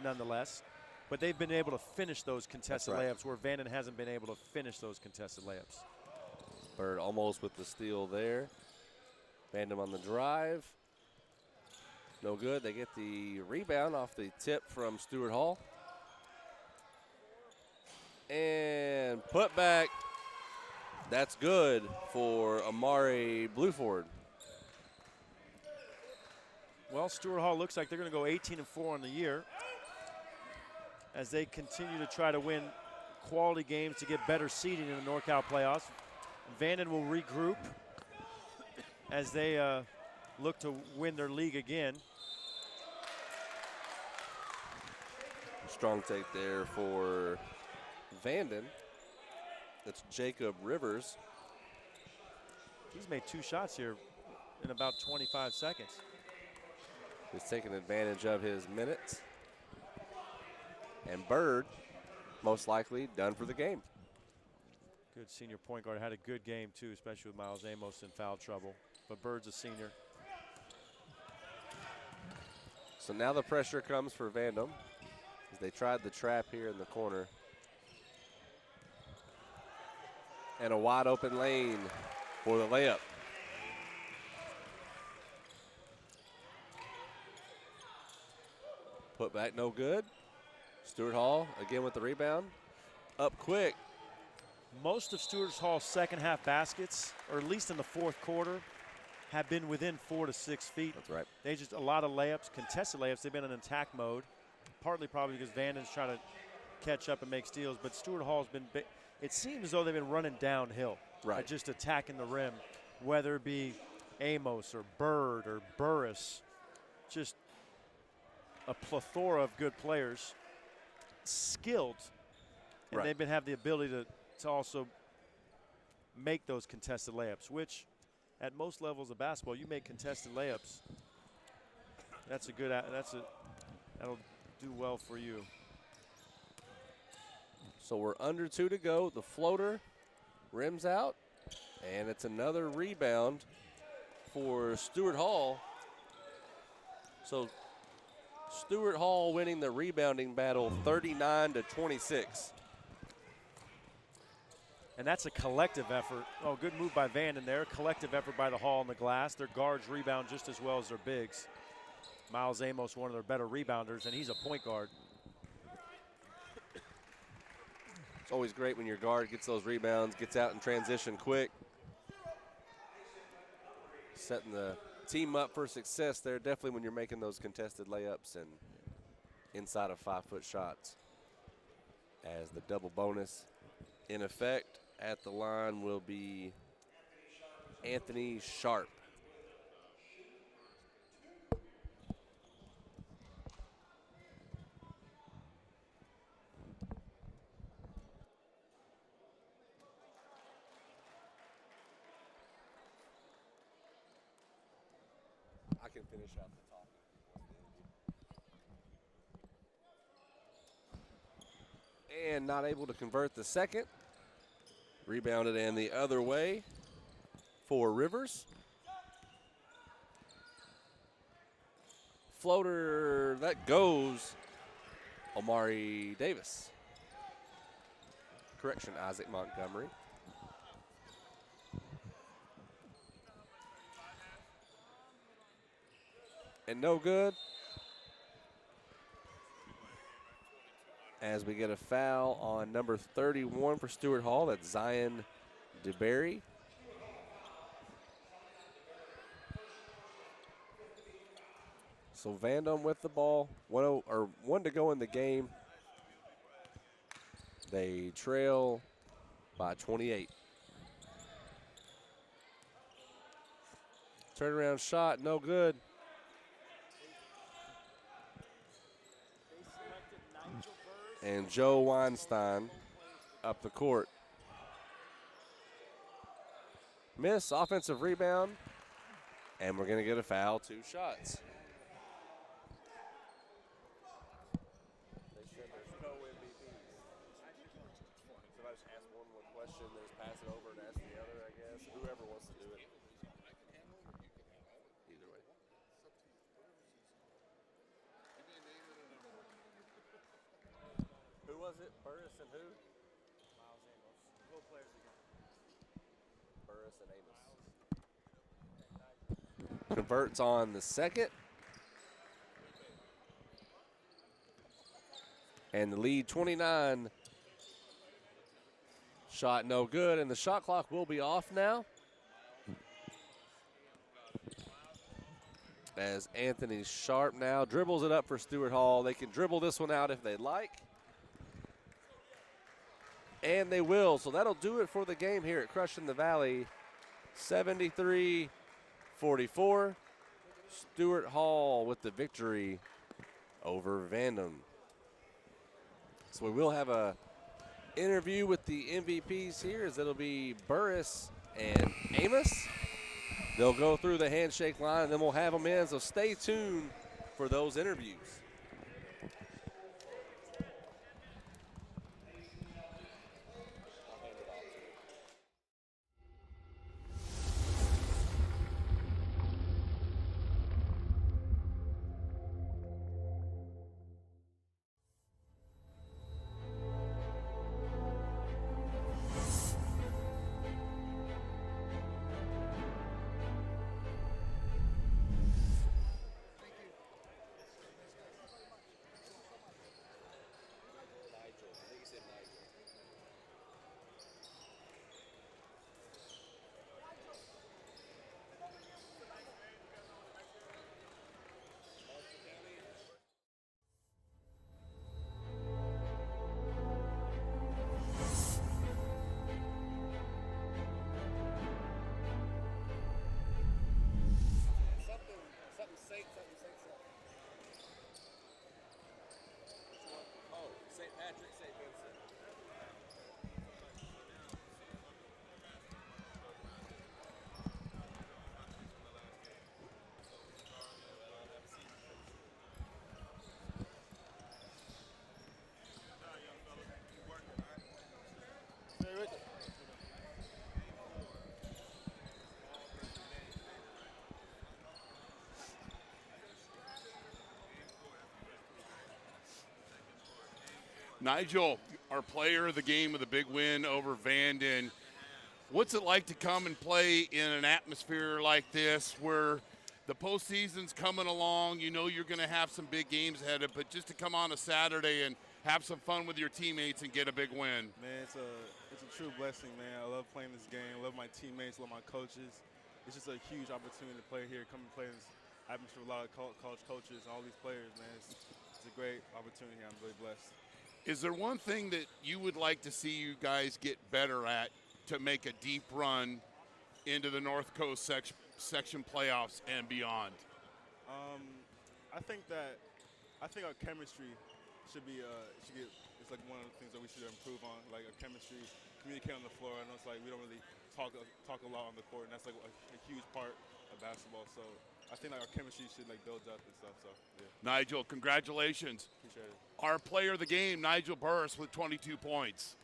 nonetheless, but they've been able to finish those contested layups where Vanden hasn't been able to finish those contested layups. Bird almost with the steal there. Vanden on the drive. No good. They get the rebound off the tip from Stuart Hall. And put back. That's good for Amari Bluford. Well, Stuart Hall looks like they're going to go 18-4 on the year as they continue to try to win quality games to get better seeding in the NorCal playoffs. Vanden will regroup as they look to win their league again. Strong take there for Vanden. That's Jacob Rivers. He's made 2 shots here in about 25 seconds. He's taking advantage of his minutes. And Bird, most likely, done for the game. Good senior point guard. Had a good game, too, especially with Miles Amos in foul trouble. But Bird's a senior. So now the pressure comes for Vanden as they tried the trap here in the corner. And a wide open lane for the layup. Put back, no good. Stuart Hall again with the rebound. Up quick. Most of Stuart Hall's second half baskets, or at least in the fourth quarter, have been within 4 to 6 feet. That's right. They just a lot of layups, contested layups. They've been in attack mode, partly probably because Vanden's trying to catch up and make steals. But Stuart Hall's been, it seems as though they've been running downhill, Right. just attacking the rim, whether it be Amos or Bird or Burris, just a plethora of good players, skilled, and Right. they've been have the ability to also make those contested layups, which at most levels of basketball, you make contested layups. That'll do well for you. So we're under 2 to go. The floater rims out, and it's another rebound for Stuart Hall. So Stuart Hall winning the rebounding battle 39 to 26. And that's a collective effort. Oh, good move by Vanden there. Collective effort by the Hall on the glass. Their guards rebound just as well as their bigs. Miles Amos, one of their better rebounders, and he's a point guard. It's always great when your guard gets those rebounds, gets out in transition quick. Setting the team up for success there, definitely when you're making those contested layups and inside of 5-foot shots. As the double bonus in effect at the line will be Anthony Sharp. I can finish out the talk. And not able to convert the second. Rebounded and the other way for Rivers. Floater, that goes Omari Davis. Correction, Isaac Montgomery. And no good. As we get a foul on number 31 for Stuart Hall, that's Zion DeBerry. So Vanden with the ball, 1 to go in the game. They trail by 28. Turnaround shot, no good. And Joe Weinstein up the court. Miss, offensive rebound, and we're going to get a foul, 2 shots. They said there's no MVPs. So I just ask one more question, then just pass it over and ask the other, I guess. Whoever wants to do it. Either way. Who was it? Burris and who? Miles Amos. Role players again. Burris and Amos. Converts on the second. And the lead 29. Shot no good, and the shot clock will be off now. As Anthony Sharp now dribbles it up for Stuart Hall. They can dribble this one out if they'd like. And they will. So that'll do it for the game here at Crushing the Valley. 73-44. Stuart Hall with the victory over Vanden. So we will have a interview with the MVPs here, as it'll be Burris and Amos. They'll go through the handshake line, and then we'll have them in. So stay tuned for those interviews. Nigel, our player of the game with a big win over Vanden. What's it like to come and play in an atmosphere like this where the postseason's coming along? You know you're going to have some big games ahead of it, but just to come on a Saturday and have some fun with your teammates and get a big win. Man, it's a true blessing, man. I love playing this game. I love my teammates, love my coaches. It's just a huge opportunity to play here, come and play in this atmosphere with a lot of college coaches and all these players, man. It's a great opportunity. I'm really blessed. Is there one thing that you would like to see you guys get better at to make a deep run into the North Coast section playoffs and beyond? I think our chemistry should be it's like one of the things that we should improve on, like our chemistry, communicate on the floor. I know it's like we don't really talk a lot on the court, and that's like a huge part of basketball. So I think like our chemistry should like build up and stuff. So yeah. Nigel, congratulations. Appreciate it. Our player of the game, Nigel Burris, with 22 points.